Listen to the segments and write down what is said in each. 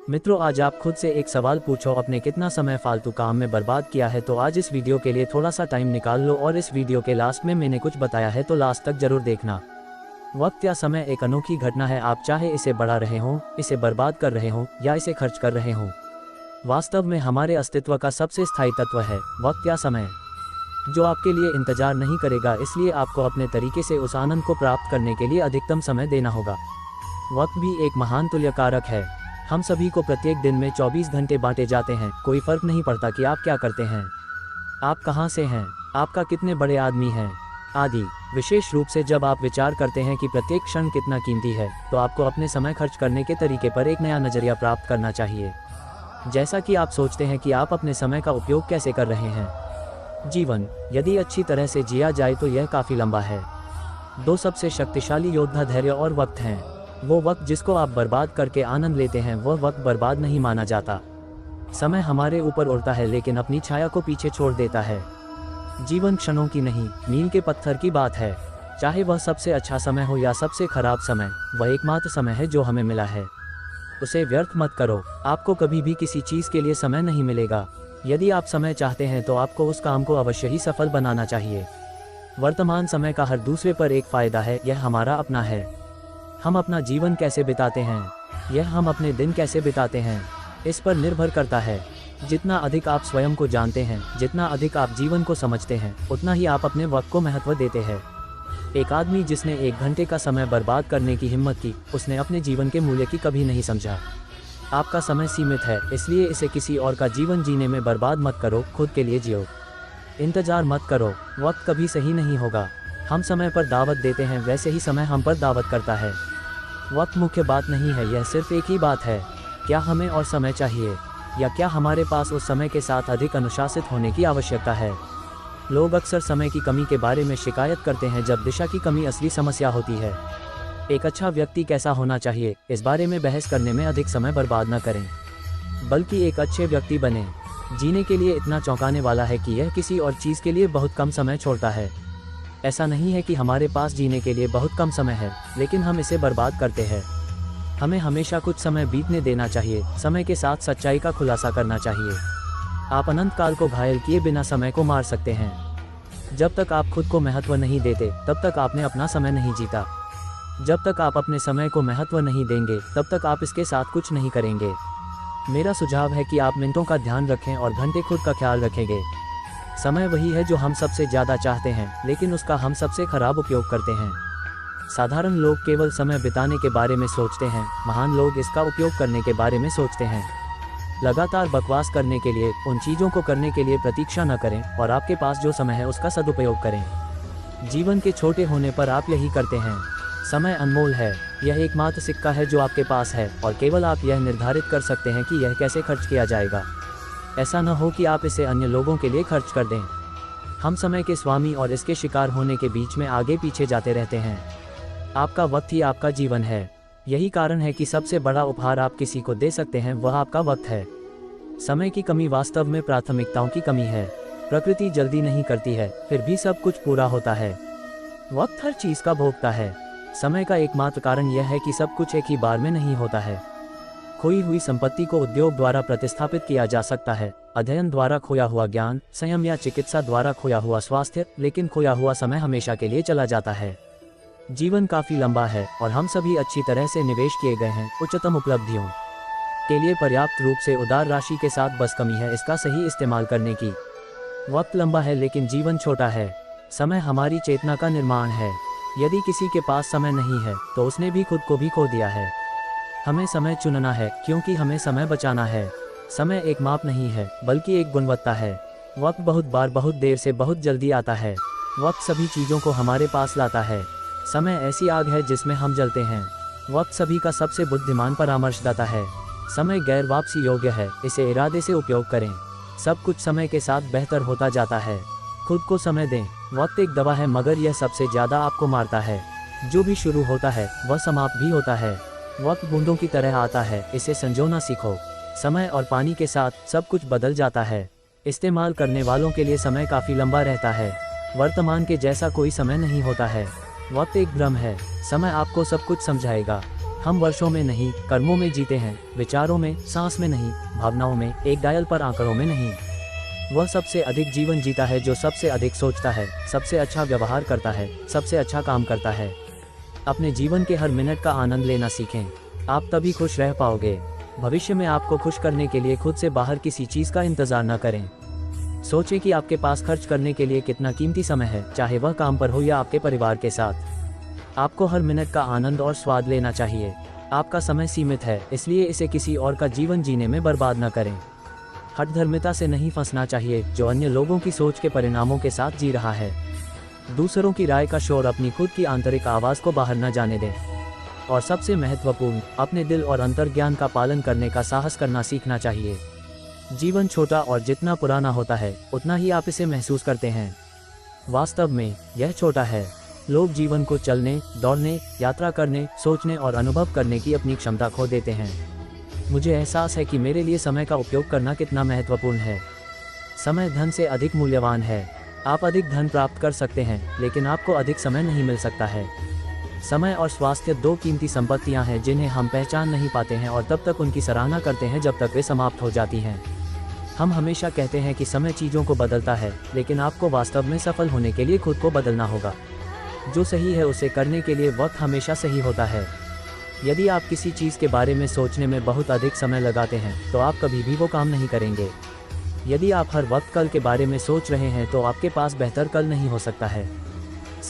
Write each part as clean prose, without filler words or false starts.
मित्रों, आज आप खुद से एक सवाल पूछो, अपने कितना समय फालतू काम में बर्बाद किया है। तो आज इस वीडियो के लिए थोड़ा सा टाइम निकाल लो और इस वीडियो के लास्ट में मैंने कुछ बताया है तो लास्ट तक जरूर देखना। वक्त या समय एक अनोखी घटना है, आप चाहे इसे बढ़ा रहे हो, इसे बर्बाद कर रहे हो या इसे खर्च कर रहे हो। वास्तव में हमारे अस्तित्व का सबसे स्थायी तत्व है वक्त या समय, जो आपके लिए इंतजार नहीं करेगा। इसलिए आपको अपने तरीके से उस आनंद को प्राप्त करने के लिए अधिकतम समय देना होगा। वक्त भी एक महान तुल्यकारक है। हम सभी को प्रत्येक दिन में 24 घंटे बांटे जाते हैं। कोई फर्क नहीं पड़ता कि आप क्या करते हैं, आप कहां से हैं, आपका कितने बड़े आदमी हैं आदि। विशेष रूप से जब आप विचार करते हैं कि प्रत्येक क्षण कितना कीमती है, तो आपको अपने समय खर्च करने के तरीके पर एक नया नजरिया प्राप्त करना चाहिए। जैसा कि आप सोचते हैं कि आप अपने समय का उपयोग कैसे कर रहे हैं। जीवन यदि अच्छी तरह से जिया जाए तो यह काफी लंबा है। दो सबसे शक्तिशाली योद्धा धैर्य और वक्त हैं। वो वक्त जिसको आप बर्बाद करके आनंद लेते हैं, वह वक्त बर्बाद नहीं माना जाता। समय हमारे ऊपर उड़ता है लेकिन अपनी छाया को पीछे छोड़ देता है। जीवन क्षणों की नहीं, मील के पत्थर की बात है। चाहे वह सबसे अच्छा समय हो या सबसे खराब समय, वह एकमात्र समय है जो हमें मिला है। उसे व्यर्थ मत करो। आपको कभी भी किसी चीज के लिए समय नहीं मिलेगा। यदि आप समय चाहते हैं तो आपको उस काम को अवश्य ही सफल बनाना चाहिए। वर्तमान समय का हर दूसरे पर एक फायदा है, यह हमारा अपना है। हम अपना जीवन कैसे बिताते हैं, यह हम अपने दिन कैसे बिताते हैं, इस पर निर्भर करता है। जितना अधिक आप स्वयं को जानते हैं, जितना अधिक आप जीवन को समझते हैं, उतना ही आप अपने वक्त को महत्व देते हैं। एक आदमी जिसने 1 घंटे का समय बर्बाद करने की हिम्मत की, उसने अपने जीवन के मूल्य की कभी नहीं समझा। आपका समय सीमित है, इसलिए इसे किसी और का जीवन जीने में बर्बाद मत करो, खुद के लिए जियो। इंतजार मत करो, वक्त कभी सही नहीं होगा। हम समय पर दावत देते हैं, वैसे ही समय हम पर दावत करता है। वक्त मुख्य बात नहीं है, यह सिर्फ एक ही बात है, क्या हमें और समय चाहिए, या क्या हमारे पास उस समय के साथ अधिक अनुशासित होने की आवश्यकता है। लोग अक्सर समय की कमी के बारे में शिकायत करते हैं, जब दिशा की कमी असली समस्या होती है। एक अच्छा व्यक्ति कैसा होना चाहिए, इस बारे में बहस करने में अधिक समय बर्बाद न करें, बल्कि एक अच्छे व्यक्ति बने। जीने के लिए इतना चौंकाने वाला है कि यह किसी और चीज़ के लिए बहुत कम समय छोड़ता है। ऐसा नहीं है कि हमारे पास जीने के लिए बहुत कम समय है, लेकिन हम इसे बर्बाद करते हैं। हमें हमेशा कुछ समय बीतने देना चाहिए, समय के साथ सच्चाई का खुलासा करना चाहिए। आप अनंत काल को घायल किए बिना समय को मार सकते हैं। जब तक आप खुद को महत्व नहीं देते, तब तक आपने अपना समय नहीं जीता। जब तक आप अपने समय को महत्व नहीं देंगे, तब तक आप इसके साथ कुछ नहीं करेंगे। मेरा सुझाव है कि आप मिनटों का ध्यान रखें और घंटे खुद का ख्याल रखेंगे। समय वही है जो हम सबसे ज़्यादा चाहते हैं, लेकिन उसका हम सबसे खराब उपयोग करते हैं। साधारण लोग केवल समय बिताने के बारे में सोचते हैं, महान लोग इसका उपयोग करने के बारे में सोचते हैं। लगातार बकवास करने के लिए, उन चीज़ों को करने के लिए प्रतीक्षा न करें और आपके पास जो समय है उसका सदुपयोग करें। जीवन के छोटे होने पर आप यही करते हैं। समय अनमोल है, यह एकमात्र सिक्का है जो आपके पास है, और केवल आप यह निर्धारित कर सकते हैं कि यह कैसे खर्च किया जाएगा। ऐसा न हो कि आप इसे अन्य लोगों के लिए खर्च कर दें। हम समय के स्वामी और इसके शिकार होने के बीच में आगे पीछे जाते रहते हैं। आपका वक्त ही आपका जीवन है। यही कारण है कि सबसे बड़ा उपहार आप किसी को दे सकते हैं, वह आपका वक्त है। समय की कमी वास्तव में प्राथमिकताओं की कमी है। प्रकृति जल्दी नहीं करती है, फिर भी सब कुछ पूरा होता है। वक्त हर चीज का भोगता है। समय का एकमात्र कारण यह है कि सब कुछ एक ही बार में नहीं होता है। खोई हुई संपत्ति को उद्योग द्वारा प्रतिस्थापित किया जा सकता है, अध्ययन द्वारा खोया हुआ ज्ञान, संयम या चिकित्सा द्वारा खोया हुआ स्वास्थ्य, लेकिन खोया हुआ समय हमेशा के लिए चला जाता है। जीवन काफी लंबा है और हम सभी अच्छी तरह से निवेश किए गए हैं उच्चतम उपलब्धियों के लिए पर्याप्त रूप से उदार राशि के साथ, बस कमी है इसका सही इस्तेमाल करने की। वक्त लंबा है लेकिन जीवन छोटा है। समय हमारी चेतना का निर्माण है। यदि किसी के पास समय नहीं है तो उसने भी खुद को भी खो दिया है। हमें समय चुनना है, क्योंकि हमें समय बचाना है। समय एक माप नहीं है, बल्कि एक गुणवत्ता है। वक्त बहुत बार, बहुत देर से बहुत जल्दी आता है। वक्त सभी चीज़ों को हमारे पास लाता है। समय ऐसी आग है जिसमें हम जलते हैं। वक्त सभी का सबसे बुद्धिमान परामर्शदाता है। समय गैर वापसी योग्य है, इसे इरादे से उपयोग करें। सब कुछ समय के साथ बेहतर होता जाता है। खुद को समय दें। वक्त एक दवा है, मगर यह सबसे ज़्यादा आपको मारता है। जो भी शुरू होता है वह समाप्त भी होता है। वक्त बूंदों की तरह आता है, इसे संजोना सीखो। समय और पानी के साथ सब कुछ बदल जाता है। इस्तेमाल करने वालों के लिए समय काफ़ी लंबा रहता है। वर्तमान के जैसा कोई समय नहीं होता है। वक्त एक भ्रम है। समय आपको सब कुछ समझाएगा। हम वर्षों में नहीं, कर्मों में जीते हैं, विचारों में, सांस में नहीं, भावनाओं में, एक डायल पर आंकड़ों में नहीं। वह सबसे अधिक जीवन जीता है जो सबसे अधिक सोचता है, सबसे अच्छा व्यवहार करता है, सबसे अच्छा काम करता है। अपने जीवन के हर मिनट का आनंद लेना सीखें, आप तभी खुश रह पाओगे। भविष्य में आपको खुश करने के लिए खुद से बाहर किसी चीज़ का इंतजार न करें। सोचें कि आपके पास खर्च करने के लिए कितना कीमती समय है, चाहे वह काम पर हो या आपके परिवार के साथ। आपको हर मिनट का आनंद और स्वाद लेना चाहिए। आपका समय सीमित है, इसलिए इसे किसी और का जीवन जीने में बर्बाद न करें। हठधर्मिता से नहीं फंसना चाहिए, जो अन्य लोगों की सोच के परिणामों के साथ जी रहा है। दूसरों की राय का शोर अपनी खुद की आंतरिक आवाज़ को बाहर न जाने दें। और सबसे महत्वपूर्ण, अपने दिल और अंतर्ज्ञान का पालन करने का साहस करना सीखना चाहिए। जीवन छोटा और जितना पुराना होता है, उतना ही आप इसे महसूस करते हैं। वास्तव में यह छोटा है। लोग जीवन को चलने, दौड़ने, यात्रा करने, सोचने और अनुभव करने की अपनी क्षमता खो देते हैं। मुझे एहसास है कि मेरे लिए समय का उपयोग करना कितना महत्वपूर्ण है। समय धन से अधिक मूल्यवान है। आप अधिक धन प्राप्त कर सकते हैं, लेकिन आपको अधिक समय नहीं मिल सकता है। समय और स्वास्थ्य दो कीमती संपत्तियां हैं जिन्हें हम पहचान नहीं पाते हैं और तब तक उनकी सराहना करते हैं जब तक वे समाप्त हो जाती हैं। हम हमेशा कहते हैं कि समय चीज़ों को बदलता है, लेकिन आपको वास्तव में सफल होने के लिए खुद को बदलना होगा। जो सही है उसे करने के लिए वक्त हमेशा सही होता है। यदि आप किसी चीज़ के बारे में सोचने में बहुत अधिक समय लगाते हैं, तो आप कभी भी वो काम नहीं करेंगे। यदि आप हर वक्त कल के बारे में सोच रहे हैं, तो आपके पास बेहतर कल नहीं हो सकता है।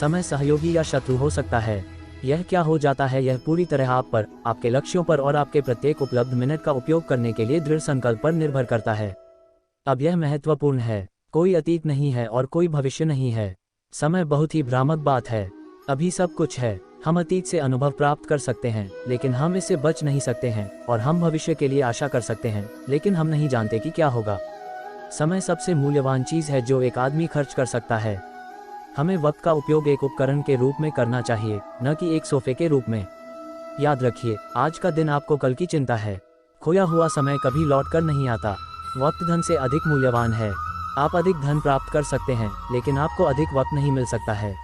समय सहयोगी या शत्रु हो सकता है। यह क्या हो जाता है, यह पूरी तरह आप पर, आपके लक्ष्यों पर और आपके प्रत्येक उपलब्ध मिनट का उपयोग करने के लिए दृढ़ संकल्प पर निर्भर करता है। अब यह महत्वपूर्ण है, कोई अतीत नहीं है और कोई भविष्य नहीं है। समय बहुत ही भ्रामक बात है। अभी सब कुछ है। हम अतीत से अनुभव प्राप्त कर सकते हैं, लेकिन हम इससे बच नहीं सकते हैं, और हम भविष्य के लिए आशा कर सकते हैं, लेकिन हम नहीं जानते कि क्या होगा। समय सबसे मूल्यवान चीज़ है जो एक आदमी खर्च कर सकता है। हमें वक्त का उपयोग एक उपकरण के रूप में करना चाहिए, न कि एक सोफे के रूप में। याद रखिए, आज का दिन आपको कल की चिंता है। खोया हुआ समय कभी लौट कर नहीं आता। वक्त धन से अधिक मूल्यवान है। आप अधिक धन प्राप्त कर सकते हैं, लेकिन आपको अधिक वक्त नहीं मिल सकता है।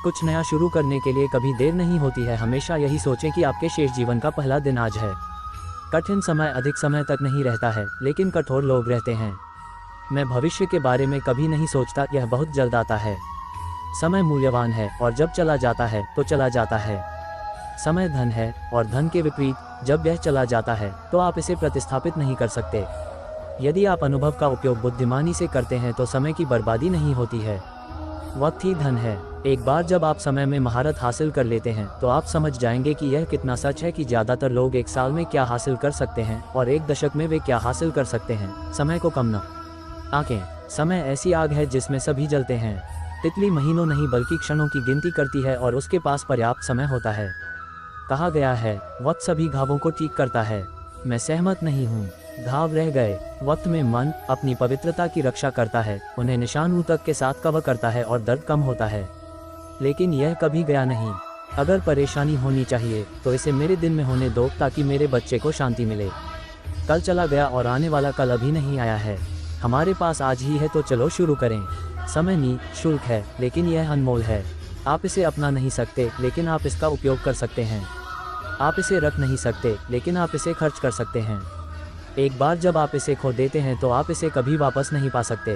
कुछ नया शुरू करने के लिए कभी देर नहीं होती है। हमेशा यही सोचें कि आपके शेष जीवन का पहला दिन आज है। कठिन समय अधिक समय तक नहीं रहता है, लेकिन कठोर लोग रहते हैं। मैं भविष्य के बारे में कभी नहीं सोचता, यह बहुत जल्द आता है। समय मूल्यवान है और जब चला जाता है तो चला जाता है। समय धन है और धन के विपरीत, जब यह चला जाता है तो आप इसे प्रतिस्थापित नहीं कर सकते। यदि आप अनुभव का उपयोग बुद्धिमानी से करते हैं तो समय की बर्बादी नहीं होती है। वक्त ही धन है। एक बार जब आप समय में महारत हासिल कर लेते हैं, तो आप समझ जाएंगे कि यह कितना सच है कि ज़्यादातर लोग एक साल में क्या हासिल कर सकते हैं और एक दशक में वे क्या हासिल कर सकते हैं। समय को कम न आंकें। समय ऐसी आग है जिसमें सभी जलते हैं। तितली महीनों नहीं बल्कि क्षणों की गिनती करती है और उसके पास पर्याप्त समय होता है। कहा गया है, वक्त सभी घावों को ठीक करता है। मैं सहमत नहीं हूँ। घाव रह गए। वक्त में मन अपनी पवित्रता की रक्षा करता है, उन्हें निशान ऊतक के साथ कवर करता है और दर्द कम होता है। लेकिन यह कभी गया नहीं। अगर परेशानी होनी चाहिए तो इसे मेरे दिन में होने दो, ताकि मेरे बच्चे को शांति मिले। कल चला गया और आने वाला कल अभी नहीं आया है। हमारे पास आज ही है, तो चलो शुरू करें। समय निःशुल्क है, लेकिन यह अनमोल है। आप इसे अपना नहीं सकते, लेकिन आप इसका उपयोग कर सकते हैं। आप इसे रख नहीं सकते, लेकिन आप इसे खर्च कर सकते हैं। एक बार जब आप इसे खो देते हैं तो आप इसे कभी वापस नहीं पा सकते।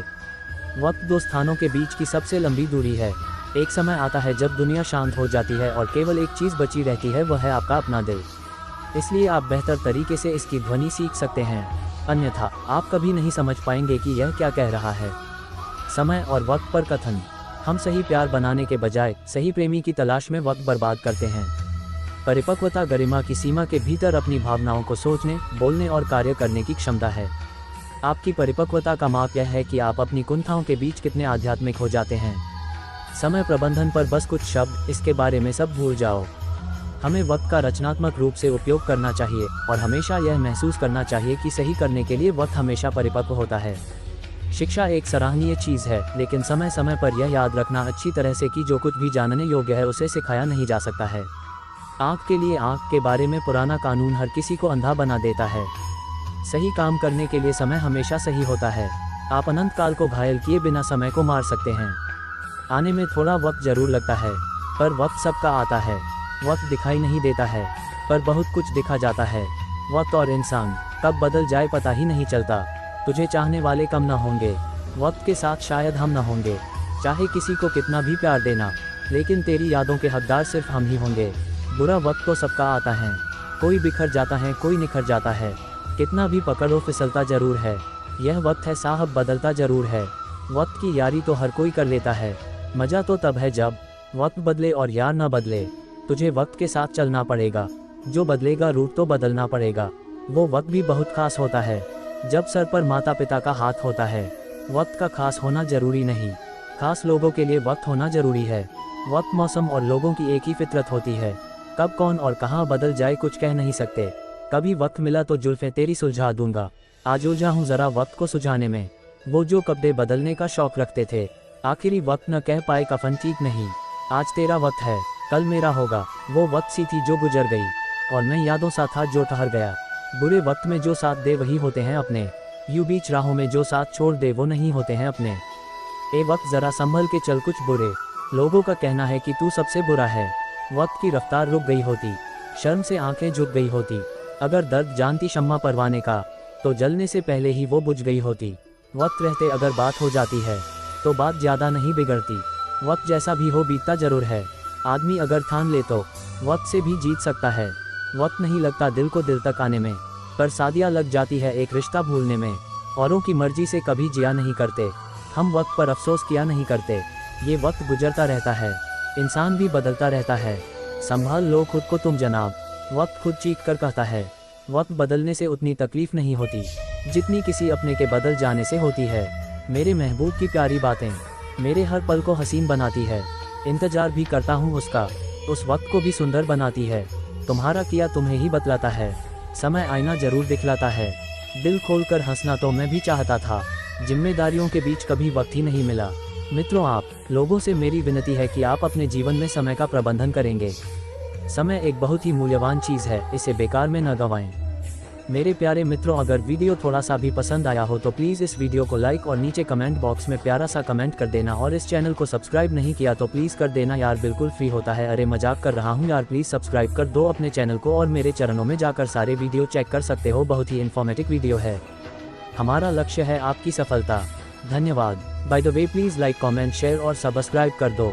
वक्त दो स्थानों के बीच की सबसे लंबी दूरी है। एक समय आता है जब दुनिया शांत हो जाती है और केवल एक चीज़ बची रहती है, वह है आपका अपना दिल। इसलिए आप बेहतर तरीके से इसकी ध्वनि सीख सकते हैं, अन्यथा आप कभी नहीं समझ पाएंगे कि यह क्या कह रहा है। समय और वक्त पर कथन। हम सही प्यार बनाने के बजाय सही प्रेमी की तलाश में वक्त बर्बाद करते हैं। परिपक्वता गरिमा की सीमा के भीतर अपनी भावनाओं को सोचने, बोलने और कार्य करने की क्षमता है। आपकी परिपक्वता का माप यह है कि आप अपनी कुंठाओं के बीच कितने आध्यात्मिक हो जाते हैं। समय प्रबंधन पर बस कुछ शब्द, इसके बारे में सब भूल जाओ। हमें वक्त का रचनात्मक रूप से उपयोग करना चाहिए और हमेशा यह महसूस करना चाहिए कि सही करने के लिए वक्त हमेशा परिपक्व होता है। शिक्षा एक सराहनीय चीज़ है, लेकिन समय समय पर यह याद रखना अच्छी तरह से कि जो कुछ भी जानने योग्य है उसे सिखाया नहीं जा सकता है। आँख के लिए आँख के बारे में पुराना कानून हर किसी को अंधा बना देता है। सही काम करने के लिए समय हमेशा सही होता है। आप अनंत काल को घायल किए बिना समय को मार सकते हैं। आने में थोड़ा वक्त जरूर लगता है, पर वक्त सबका आता है। वक्त दिखाई नहीं देता है, पर बहुत कुछ दिखा जाता है। वक्त और इंसान कब बदल जाए पता ही नहीं चलता। तुझे चाहने वाले कम ना होंगे, वक्त के साथ शायद हम ना होंगे। चाहे किसी को कितना भी प्यार देना, लेकिन तेरी यादों के हकदार सिर्फ हम ही होंगे। बुरा वक्त तो सबका आता है, कोई बिखर जाता है कोई निखर जाता है, कितना भी पकड़ो फिसलता जरूर है। यह वक्त है साहब बदलता जरूर है, वक्त की यारी तो हर कोई कर लेता है। मज़ा तो तब है जब वक्त बदले और यार ना बदले। तुझे वक्त के साथ चलना पड़ेगा, जो बदलेगा रूट तो बदलना पड़ेगा। वो वक्त भी बहुत खास होता है जब सर पर माता पिता का हाथ होता है। वक्त का खास होना जरूरी नहीं, खास लोगों के लिए वक्त होना जरूरी है। वक्त मौसम और लोगों की एक ही फितरत होती है, कब कौन और कहाँ बदल जाए कुछ कह नहीं सकते। कभी वक्त मिला तो जुल्फें तेरी सुलझा दूंगा, आज उलझा हूँ ज़रा वक्त को सुझाने में। वो जो कपड़े बदलने का शौक रखते थे, आखिरी वक्त न कह पाए कफन ठीक नहीं। आज तेरा वक्त है कल मेरा होगा, वो वक्त सी थी जो गुजर गई, और मैं यादों सा था जो ठहर गया। बुरे वक्त में जो साथ दे वही होते हैं अपने, यूं बीच राहों में जो साथ छोड़ दे वो नहीं होते हैं अपने। ए वक्त ज़रा संभल के चल, कुछ बुरे लोगों का कहना है कि तू सबसे बुरा है। वक्त की रफ्तार रुक गई होती, शर्म से आंखें झुक गई होती। अगर दर्द जानती शम्मा परवाने का, तो जलने से पहले ही वो बुझ गई होती। वक्त रहते अगर बात हो जाती है, तो बात ज़्यादा नहीं बिगड़ती। वक्त जैसा भी हो बीतता जरूर है, आदमी अगर ठान ले तो वक्त से भी जीत सकता है। वक्त नहीं लगता दिल को दिल तक आने में, पर सादिया लग जाती है एक रिश्ता भूलने में। औरों की मर्जी से कभी जिया नहीं करते, हम वक्त पर अफसोस किया नहीं करते। ये वक्त गुजरता रहता है, इंसान भी बदलता रहता है। संभाल लो खुद को तुम जनाब, वक्त खुद चीख कर कहता है। वक्त बदलने से उतनी तकलीफ नहीं होती जितनी किसी अपने के बदल जाने से होती है। मेरे महबूब की प्यारी बातें मेरे हर पल को हसीन बनाती है, इंतजार भी करता हूँ उसका, उस वक्त को भी सुंदर बनाती है। तुम्हारा किया तुम्हें ही बतलाता है, समय आईना जरूर दिखलाता है। दिल खोल कर हंसना तो मैं भी चाहता था, जिम्मेदारियों के बीच कभी वक्त ही नहीं मिला। मित्रों, आप लोगों से मेरी विनती है कि आप अपने जीवन में समय का प्रबंधन करेंगे। समय एक बहुत ही मूल्यवान चीज़ है, इसे बेकार में न गंवाएं। मेरे प्यारे मित्रों, अगर वीडियो थोड़ा सा भी पसंद आया हो तो प्लीज़ इस वीडियो को लाइक और नीचे कमेंट बॉक्स में प्यारा सा कमेंट कर देना, और इस चैनल को सब्सक्राइब नहीं किया तो प्लीज़ कर देना यार, बिल्कुल फ्री होता है। अरे मजाक कर रहा हूँ यार, प्लीज़ सब्सक्राइब कर दो अपने चैनल को, और मेरे चरणों में जाकर सारे वीडियो चेक कर सकते हो, बहुत ही इन्फॉर्मेटिव वीडियो है। हमारा लक्ष्य है आपकी सफलता। धन्यवाद। By the way please like comment share और सब्सक्राइब कर दो।